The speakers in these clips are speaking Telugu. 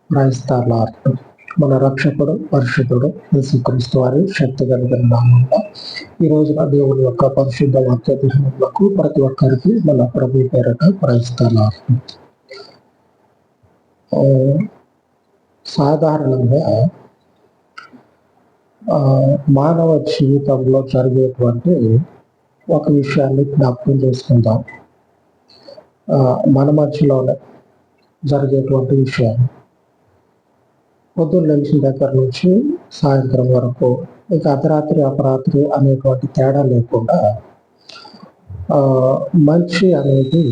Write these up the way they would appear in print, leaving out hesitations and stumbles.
Praise the lord. మన రక్షకుడు పరిశుద్ధుడు యేసుక్రీస్తు వారి శక్తి కలిగిన నామంలో ఈ రోజున దేవుని యొక్క పరిశుద్ధ వాక్య ధ్యానములకు ప్రతి ఒక్కరికి మన ప్రభు పేరట ప్రైజ్ ద లార్డ్. సాధారణంగా మానవ జీవితంలో జరిగేటువంటి ఒక విషయాన్ని జ్ఞాపకం చేసుకుందాం. మన మధ్యలోనే జరిగేటువంటి విషయాలు పొద్దున్న లేచిన దగ్గర నుంచి సాయంత్రం వరకు, ఇక అర్ధరాత్రి అపరాత్రి అనేటువంటి తేడా లేకుండా మంచి అనేది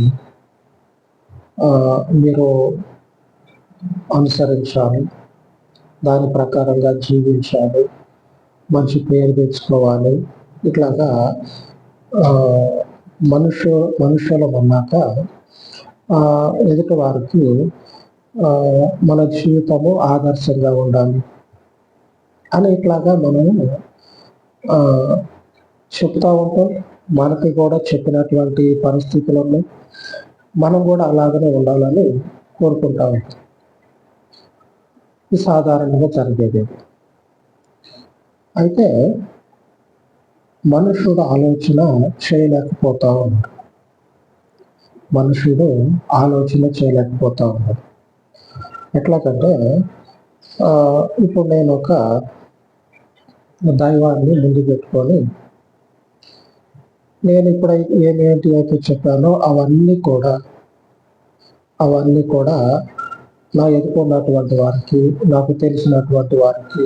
మీరు అనుసరించాలి, దాని ప్రకారంగా జీవించాలి, మంచి పేరు తెచ్చుకోవాలి. ఇట్లాగా మనుషులం అన్నాక ఎదుటి వారికి మన జీవితము ఆదర్శంగా ఉండాలి అని ఇట్లాగా మనము చెప్తా ఉంటాం. మనకి కూడా చెప్పినటువంటి పరిస్థితులు ఉన్నాయి. మనం కూడా అలాగనే ఉండాలని కోరుకుంటా ఉంటాం. ఇది సాధారణంగా జరిగేది. అయితే మనుషుడు ఆలోచన చేయలేకపోతా ఉన్నాడు. ఎట్లాగంటే ఇప్పుడు నేను ఒక దైవాన్ని ముందు పెట్టుకొని నేను ఇప్పుడైతే ఏమేంటి అయితే చెప్పానో అవన్నీ కూడా నా ఎదుర్కొన్నటువంటి వారికి, నాకు తెలిసినటువంటి వారికి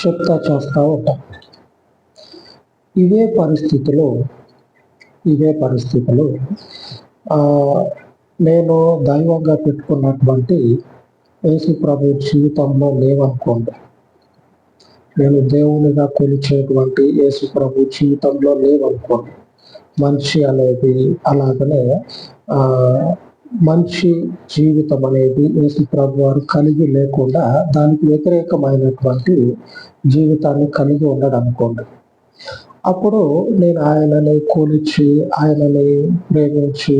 చెప్తా చేస్తూ ఉంటాను. ఇవే పరిస్థితులు నేను దైవంగా పెట్టుకున్నటువంటి యేసు ప్రభు జీవితంలో లేవనుకోండి. నేను దేవునిగా కొలిచేటువంటి యేసు ప్రభు జీవితంలో లేవనుకోండి. మంచి అనేది అలాగనే మంచి జీవితం అనేది యేసు ప్రభు వారు కలిగి లేకుండా దానికి వ్యతిరేకమైనటువంటి జీవితాన్ని కలిగి ఉండడం అనుకోండి. అప్పుడు నేను ఆయనని కొలిచి, ఆయనని ప్రేమించి,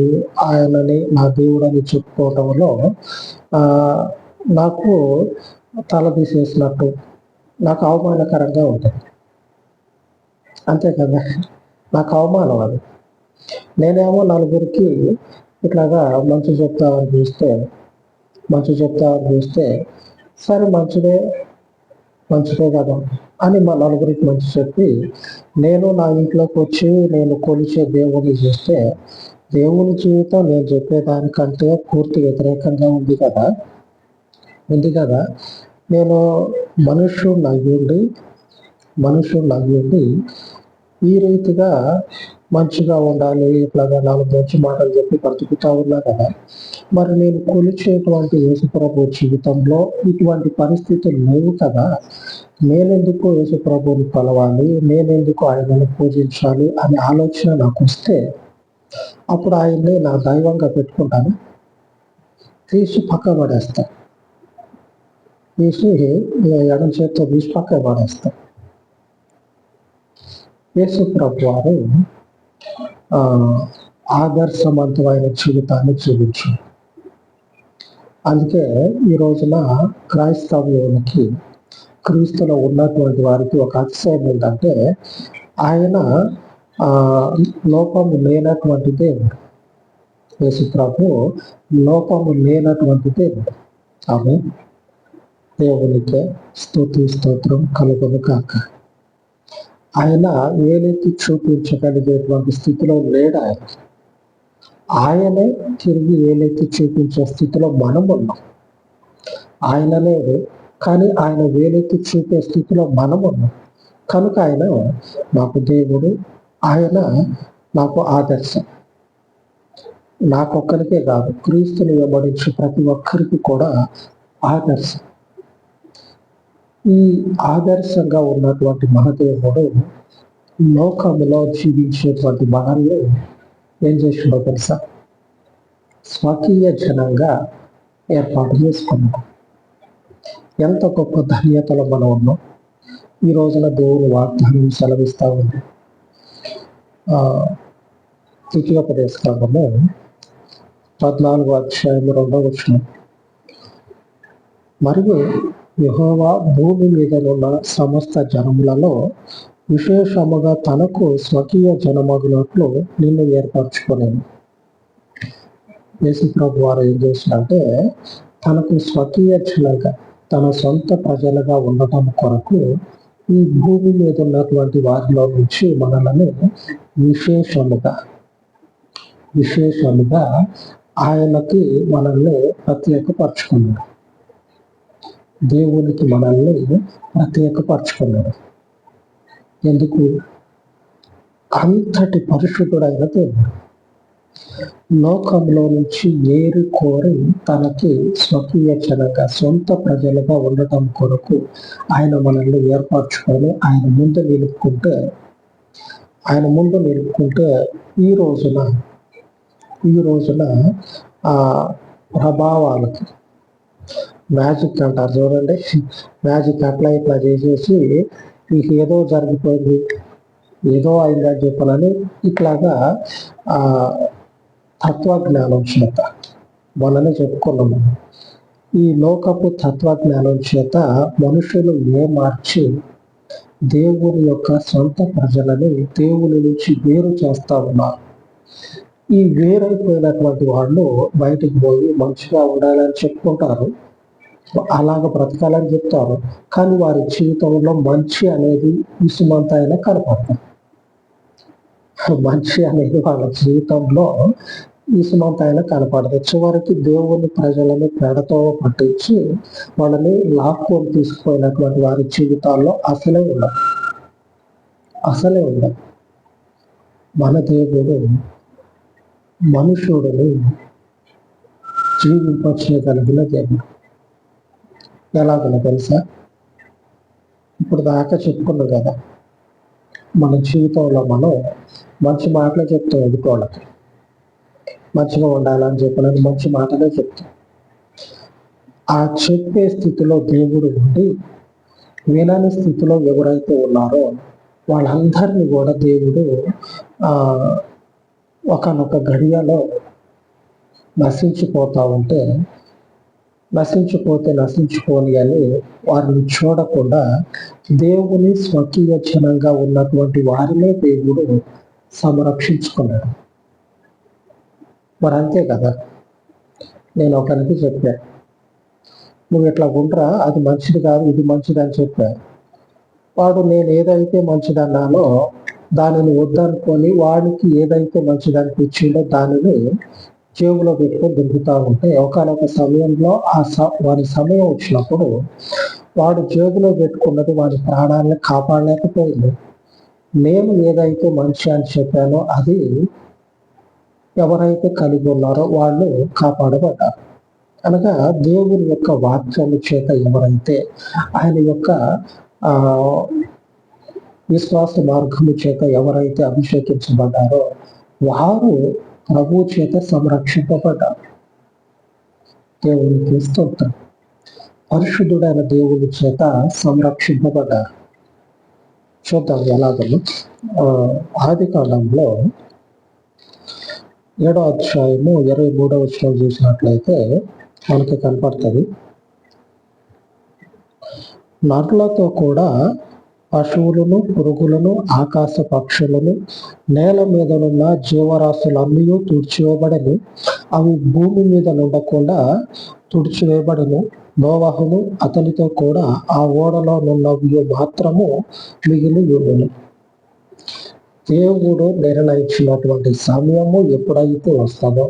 ఆయనని నా దేవుడని చెప్పుకోవడంలో నాకు తల తీసేసినట్టు, నాకు అవమానకరంగా ఉంటుంది. అంతే కదా, నాకు అవమానం అది. నేనేమో నలుగురికి ఇట్లాగా మంచి చెప్తామని చూస్తే సరే మంచిదే కదా అని మా నలుగురికి మంచి చెప్పి, నేను నా ఇంట్లోకి వచ్చి నేను కొలిచే దేవుడిని చూస్తే దేవుని జీవితం నేను చెప్పేదానికంటే పూర్తి వ్యతిరేకంగా ఉంది కదా. నేను మనుషుడు అయ్యుండి ఈ రీతిగా మంచిగా ఉండాలి, ఇట్లాగా నాలుగు మంచి మాటలు చెప్పి బ్రతుకుతా ఉన్నా కదా. మరి నేను కొలిచేటువంటి యేసుప్రభు జీవితంలో ఇటువంటి పరిస్థితులు లేవు కదా. నేనెందుకు యేసుప్రభుని కొలవాలి, నేనెందుకు ఆయనను పూజించాలి అనే ఆలోచన నాకు వస్తే అప్పుడు ఆయన్ని నా దైవంగా పెట్టుకుంటాను. తీసి పక్క పడేస్తా, ఎడం చేతితో తీసి పక్క పడేస్తా. యేసు ప్రభు వారు ఆదర్శవంతమైన జీవితాన్ని చూపించారు. అందుకే ఈ రోజున క్రైస్తవునికి, క్రీస్తులో ఉన్నటువంటి వారికి ఒక అతిశయం ఏంటంటే ఆయన లోపము లేనటువంటి దేవుడు. యేసు ప్రభు లోపము లేనటువంటి దేవుడు. ఆమె దేవునికే స్తోత్రం కలుగును కాక. ఆయన ఏలెత్తి చూపించగలిగేటువంటి స్థితిలో లేడు. ఆయనే తిరిగి ఏలెత్తి చూపించే స్థితిలో మనం ఉన్నాం. ఆయన లేడు, కానీ ఆయన వేలెత్తి చూపే స్థితిలో మనం ఉన్నాం. కనుక ఆయన నాకు దేవుడు, ఆయన నాకు ఆదర్శం. నాకొక్కరికే కాదు, క్రీస్తుని వెంబడించి ప్రతి ఒక్కరికి కూడా ఆదర్శం. ఈ ఆదర్శంగా ఉన్నటువంటి మహదేవుడు లోకములో జీవించేటువంటి మనల్ని ఏం చేసిండో తెలుసా? స్వకీయ జనంగా ఏర్పాటు చేసుకున్నాడు. ఎంత గొప్ప ధన్యతలో మనం ఉన్నాం. ఈ రోజున దేవుని వాగ్దానం సెలవిస్తా ఉంది. ద్వితీయోపదేశకాండము 14వ అధ్యాయం 2వ వచనం. మరియు యెహోవా భూమి మీదనున్న సమస్త జనములలో విశేషముగా తనకు స్వకీయ జనమగునట్లు నిన్ను ఏర్పరచుకొనెను. యేసు ప్రభు వారు ఏం చేసినంటే తనకు స్వకీయ జనంగా తన సొంత ప్రజలుగా ఉండటం కొరకు ఈ భూమి మీద ఉన్నటువంటి వారిలో నుంచి మనల్ని విశేషముగా ఆయనకి మనల్ని ప్రత్యేకపరచుకున్నాడు. దేవునికి మనల్ని ప్రత్యేకపరచుకున్నాడు. ఎందుకు? అంతటి పరిశుద్ధుడైన దేవుడు లోకంలో నుంచి ఏరి కోరి తనకి స్వకీయ జనంగా సొంత ప్రజలుగా ఉండటం కొరకు ఆయన మనల్ని ఏర్పరచుకొని ఆయన ముందు నిలుపుకుంటే ఈ రోజున ఆ ప్రభావాలకి మ్యాజిక్ అంటారు చూడండి, మ్యాజిక్ అట్లా ఇట్లా చేసేసి మీకు ఏదో జరిగిపోయింది, ఏదో అయిందని చెప్పాలని ఇట్లాగా తత్వజ్ఞానం చేత మొన్ననే చెప్పుకున్నాము. ఈ లోకపు తత్వజ్ఞానం చేత మనుషులు మార్చి దేవుని యొక్క సొంత ప్రజలని దేవుని నుంచి వేరు చేస్తా ఉన్నారు. ఈ వేరైపోయినటువంటి వాళ్ళు బయటికి పోయి మంచిగా ఉండాలని చెప్పుకుంటారు, అలాగ బ్రతకాలని చెప్తారు. కానీ వారి జీవితంలో మంచి అనేది ఇసుమంత అయినా కనపడతారు. మంచి అనేది వాళ్ళ జీవితంలో ఇసుమంత అయినా కనపడదు. చివరికి దేవుని ప్రజలను పెడతో పట్టించి వాళ్ళని లాక్కొని తీసుకుపోయినటువంటి వారి జీవితాల్లో అసలే ఉండదు. మన దేవుడు మనుషుడిని జీవింపచేయగలిగిన దేవుడు. ఎలాగో తెలుసా? ఇప్పుడు దాకా చెప్పుకున్నాం కదా, మన జీవితంలో మనం మంచి మాటలే చెప్తాం, ఎదుటోళ్ళకి మంచిగా ఉండాలని చెప్పాలని మంచి మాటలే చెప్తాం. ఆ చెప్పే స్థితిలో దేవుడు ఉండి వినని స్థితిలో ఎవరైతే ఉన్నారో వాళ్ళందరినీ కూడా దేవుడు ఒకనొక గడియలో నశించిపోని అని వారిని చూడకుండా దేవుని స్వకీయ జనంగా ఉన్నటువంటి వారినే దేవుడు సంరక్షించుకున్నాడు. మరి అంతే కదా, నేను ఒకరికి చెప్పాను, నువ్వు ఇట్లా ఉండరా, అది మంచిది కాదు, ఇది మంచిది అని చెప్పాను. వాడు నేను ఏదైతే మంచిదన్నానో దానిని వద్దనుకొని వాడికి ఏదైతే మంచిది అనిపించిందో దానిని జేబులో పెట్టుకొని దొరుకుతూ ఉంటే ఒకనొక సమయంలో వాడి సమయం వచ్చినప్పుడు వాడు జేబులో పెట్టుకున్నది వాడి ప్రాణాలను కాపాడలేకపోయింది. నేను ఏదైతే మంచి అని చెప్పానో అది ఎవరైతే కలిగి ఉన్నారో వాళ్ళు కాపాడబడ్డారు. అనగా దేవుని యొక్క వాక్యము చేత ఎవరైతే ఆయన యొక్క విశ్వాస మార్గము చేత ఎవరైతే అభిషేకించబడ్డారో వారు ప్రభు చేత సంరక్షింపబడ్డారు. దేవునికి స్తోత్రం. పరిశుద్ధుడైన దేవుని చేత సంరక్షింపబడ్డారు. చూద్దాం ఎలాగో. ఆదికాండంలో 7వ అధ్యాయము 23వ వచనం చూసినట్లయితే మనకి కనపడుతుంది. నరులతో కూడా పశువులను, పురుగులను, ఆకాశ పక్షులను, నేల మీదనున్న జీవరాశులన్నీ తుడిచివేయబడను. అవి భూమి మీద నుండకుండా తుడిచివేయబడను. నోవహును అతనితో కూడా ఆ ఓడలో నున్నవి మాత్రము మిగిలి ఉండెను. దేవుడు నిర్ణయించినటువంటి సమయము ఎప్పుడైతే వస్తుందో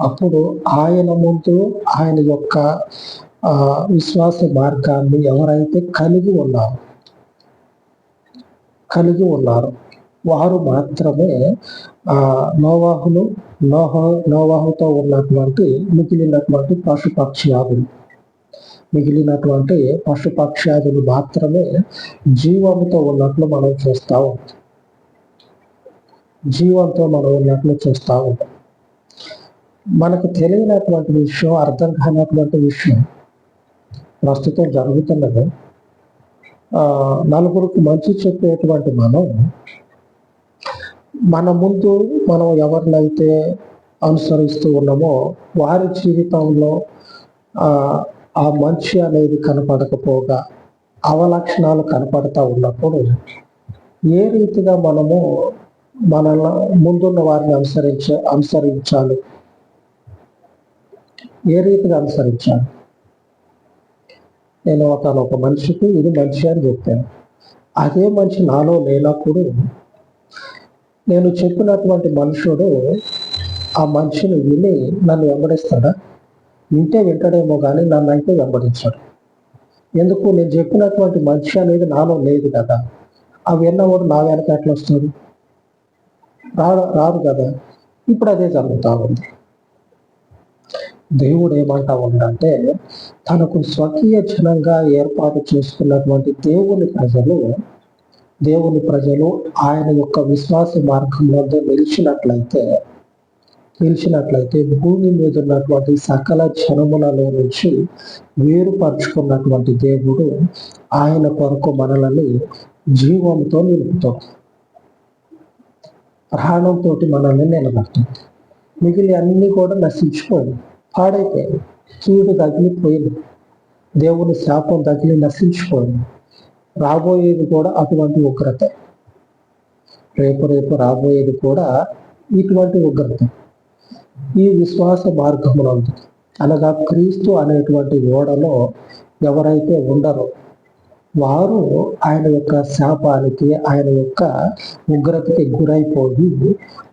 అప్పుడు ఆయన ముందు ఆయన యొక్క విశ్వాస మార్గాన్ని ఎవరైతే కలిగి ఉన్నారు వారు మాత్రమే నోవాహుతో ఉన్నటువంటి మిగిలినటువంటి పశుపక్ష్యాదులు మాత్రమే జీవంతో ఉన్నట్లు మనం చూస్తా ఉంటాం. మనకు తెలియనటువంటి విషయం, అర్థం కానటువంటి విషయం ప్రస్తుతం జరుగుతున్నది. నలుగురికి మంచి చెప్పేటువంటి మన ముందు మనం ఎవరినైతే అనుసరిస్తూ ఉన్నామో వారి జీవితంలో ఆ మంచి అనేది కనపడకపోగా అవలక్షణాలు కనపడతా ఉన్నప్పుడు ఏ రీతిగా మనము మనల్ని ముందున్న వారిని అనుసరించాలి, ఏ రీతిగా అనుసరించాలి? నేను ఒక మనిషికి ఇది మంచి అని చెప్పాను. అదే మంచి నాలో లేనప్పుడు నేను చెప్పినటువంటి మనుషుడు ఆ మంచిని విని నన్ను వెంబడిస్తాడా? వింటాడేమో కానీ నన్ను అయితే వెంబడించాడు. ఎందుకు? నేను చెప్పినటువంటి మంచి అనేది నాలో లేదు కదా. ఆ విన్నవాడు నా వెనక ఎట్లా వస్తుంది? రాదు కదా. ఇప్పుడు అదే జరుగుతూ ఉంది. దేవుడు ఏమంటా ఉండంటే, తనకు స్వకీయ జనంగా ఏర్పాటు చేసుకున్నటువంటి దేవుని ప్రజలు ఆయన యొక్క విశ్వాస మార్గంలో నిలిచినట్లయితే భూమి మీద ఉన్నటువంటి సకల జనములలో నుంచి వేరుపరుచుకున్నటువంటి దేవుడు ఆయన కొరకు మనల్ని జీవంతో నిలుపుతాడు, ప్రాణంతో మనల్ని నిలబెడతాడు. మిగిలిన అన్ని కూడా నశించిపోయింది, పాడైపోయింది, కీడు తగిలిపోయింది, దేవుని శాపం తగిలి నశించిపోయింది. రాబోయేది కూడా అటువంటి ఉగ్రత. రేపు రాబోయేది కూడా ఇటువంటి ఉగ్రత. ఈ విశ్వాస మార్గములో అనగా క్రీస్తు అనేటువంటి ఓడలో ఎవరైతే ఉండరో వారు ఆయన యొక్క శాపానికి, ఆయన యొక్క ఉగ్రతకి గురైపోయి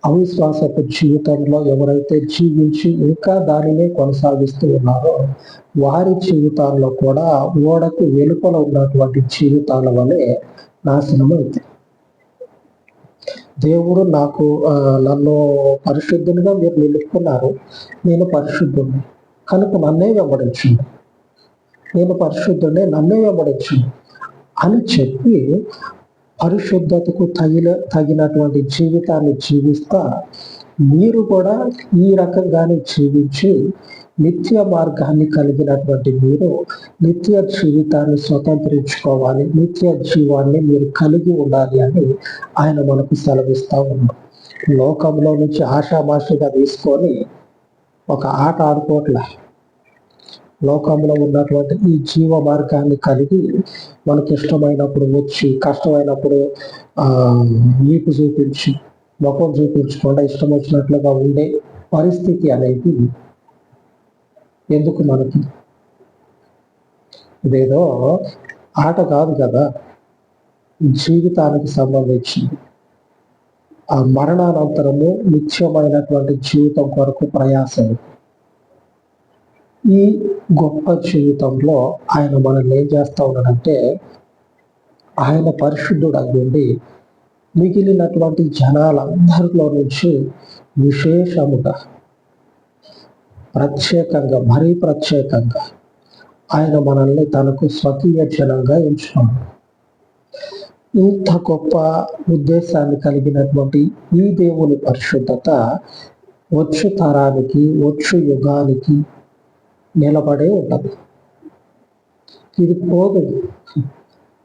అవిశ్వాసపు జీవితంలో ఎవరైతే జీవించి ఇంకా దానినే కొనసాగిస్తూ ఉన్నారో వారి జీవితాల్లో కూడా ఓడకు వెలుపల ఉన్నటువంటి జీవితాల వలె నాశనం అవుతాయి. దేవుడు నన్ను పరిశుద్ధునిగా మీరు నిలుపుకున్నారు, నేను పరిశుద్ధుడిని కనుక నన్నే వెంబడించండి, నేను పరిశుద్ధుడే నన్నే వెంబడించండి అని చెప్పి పరిశుద్ధతకు తగినటువంటి జీవితాన్ని జీవిస్తా మీరు కూడా ఈ రకంగానే జీవించి నిత్య మార్గాన్ని కలిగినటువంటి మీరు నిత్య జీవితాన్ని స్వతంత్రించుకోవాలి, నిత్య జీవాన్ని మీరు కలిగి ఉండాలి అని ఆయన మనకు సెలవిస్తూ ఉన్నాడు. లోకంలో నుంచి ఆషామాషిగా తీసుకొని ఒక ఆట ఆడుకోవట్లే. లోకంలో ఉన్నటువంటి ఈ జీవ మార్గాన్ని కలిగి మనకి ఇష్టమైనప్పుడు వచ్చి, కష్టమైనప్పుడు వీపు చూపించి, ముఖం చూపించకుండా ఇష్టం వచ్చినట్లుగా ఉండే పరిస్థితి అనేది ఎందుకు మనకి? ఇదేదో ఆట కాదు కదా, జీవితానికి సంబంధించింది. ఆ మరణానంతరము నిత్యమైనటువంటి జీవితం కొరకు ప్రయాసం. ఈ గొప్ప జీవితంలో ఆయన మనల్ని ఏం చేస్తా ఉన్నాడంటే, ఆయన పరిశుద్ధుడు అయ్యుండి మిగిలినటువంటి జనాలందరిలో నుంచి విశేషముగా మరీ ప్రత్యేకంగా ఆయన మనల్ని తనకు స్వకీయ జనంగా ఎంచుకున్నాడు. ఇంత గొప్ప ఉద్దేశాన్ని కలిగినటువంటి ఈ దేవుని పరిశుద్ధత వచ్చు తరానికి, వచ్చు యుగానికి నిలబడే ఉంటుంది. ఇది పోదు,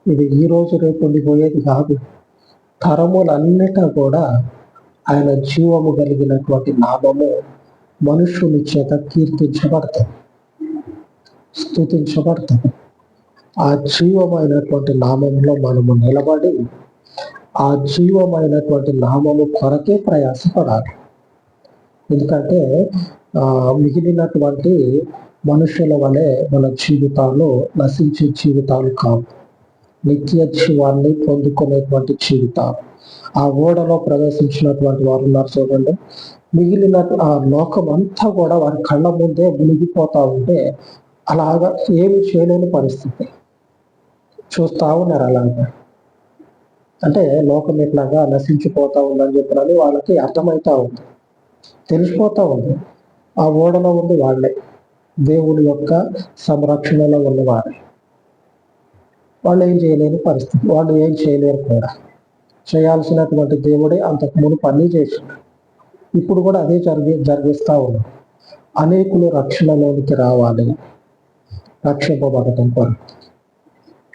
ఇది ఈ రోజు రేపు ఉండిపోయేది కాదు. తరములన్నిటా కూడా ఆయన జీవము కలిగినటువంటి నామము మనుష్యుని చేత కీర్తించబడతాయి, స్తుతించబడతాయి. ఆ జీవమైనటువంటి నామంలో మనము నిలబడి ఆ జీవమైనటువంటి నామము కొరకే ప్రయాసపడాలి. ఎందుకంటే మిగిలినటువంటి మనుషుల వలె మన జీవితాలు నశించే జీవితాలు కావు, నిత్య జీవాన్ని పొందుకునేటువంటి జీవితాలు. ఆ ఓడలో ప్రవేశించినటువంటి వారు ఉన్నారు చూడండి, మిగిలిన ఆ లోకం అంతా కూడా వారి కళ్ళ ముందే మునిగిపోతా ఉంటే అలాగా ఏమి చేయలేని పరిస్థితి చూస్తా ఉన్నారు. అలాగా అంటే లోకం ఇట్లాగా నశించిపోతా ఉందని చెప్పినది వాళ్ళకి అర్థమవుతా ఉంది, తెలిసిపోతా ఉంది. ఆ ఓడలో ఉంది వాళ్ళే, దేవుని యొక్క సంరక్షణలో ఉన్నవారే. వాళ్ళు ఏం చేయలేని పరిస్థితి, వాళ్ళు ఏం చేయలేరు కూడా. చేయాల్సినటువంటి దేవుడే అంతకు మునుపు అన్నీ చేసిండు, ఇప్పుడు కూడా అదే జరిగిస్తూ ఉన్నాం. అనేకులు రక్షణలోనికి రావాలి, రక్షింపబడటం కొరకు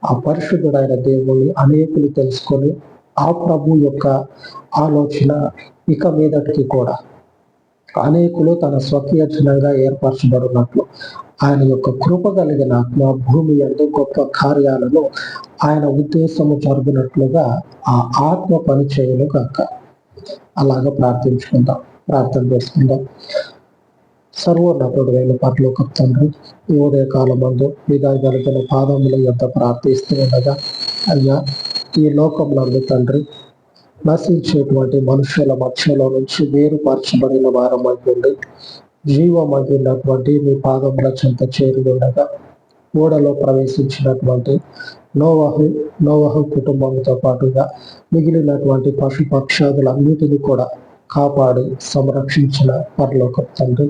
ఆ పరిశుద్ధుడైన దేవుని అనేకులు తెలుసుకొని ఆ ప్రభు యొక్క ఆలోచన ఇక మీదటికి కూడా అనేకులు తన స్వకీయ జనంగా ఏర్పరచబడినట్లు ఆయన యొక్క కృప కలిగిన ఆత్మ భూమి యందు గొప్ప కార్యాలను ఆయన ఉద్దేశము జరుగునట్లుగా ఆ ఆత్మ పని చేయను కాక. అలాగా ప్రార్థించుకుందాం, ప్రార్థన చేసుకుందాం. సర్వోన్నతుడైన పరలోకపు తండ్రి, ఈ ఉదయ కాలమందు మీ దయగలిగిన పాదముల యొద్ద ప్రార్థిస్తూ ఉండగా, అయ్యా ఈ లోకంలో తండ్రి నశించేటువంటి మనుషుల మధ్యలో నుంచి వేరుపరచబడిన వారమై ఉండి జీవమగినటువంటి మీ పాదముల చెంత చేరి ఉండగా, ఓడలో ప్రవేశించినటువంటి నోవహు కుటుంబంతో పాటుగా మిగిలినటువంటి పశు పక్షాదులన్నిటిని కూడా కాపాడి సంరక్షించిన పరలోకపు తండ్రి,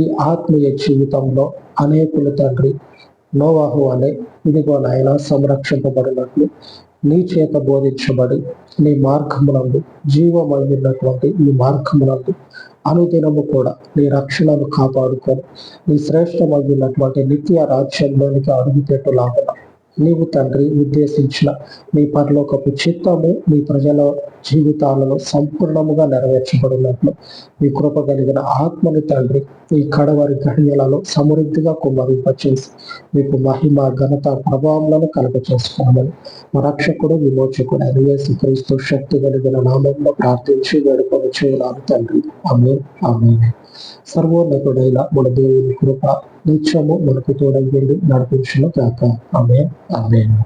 ఈ ఆత్మీయ జీవితంలో అనేకులు తండ్రి నోవహు అనే ఇదిగో నాయన సంరక్షింపబడినట్లు నీ చేత బోధించబడి నీ మార్గమునందు జీవమైనటువంటి ఈ మార్గమునందు అనుదినము కూడా నీ రక్షణను కాపాడుకొని నీ శ్రేష్టమైనటువంటి నిత్య రాజ్యంలోనికి అడుగుపెట్టులాగా నీవు తండ్రి ఉద్దేశించిన నీ పరలోకపు చిత్తము నీ ప్రజల జీవితాలను సంపూర్ణముగా నెరవేర్చబడినట్లు మీ కృప కలిగిన ఆత్మని తండ్రి ఈ కడవరి గడియలలో సమృద్ధిగా కుమ్మరింపచేసి మీకు మహిమ ఘనత ప్రభావములను కలుగచేసుకోమని మా రక్షకుడు విమోచకుడు అయిన యేసుక్రీస్తు శక్తి కలిగిన నామంలో ప్రార్థించి వేడుకొని చేయాలి తండ్రి. ఆమేన్, ఆమేన్. సర్వోన్నతుడైన మన దేవుని కృప నిత్యము మనకు తోడయ్యండి నడిపించును గాక. ఆమేన్, ఆమేన్.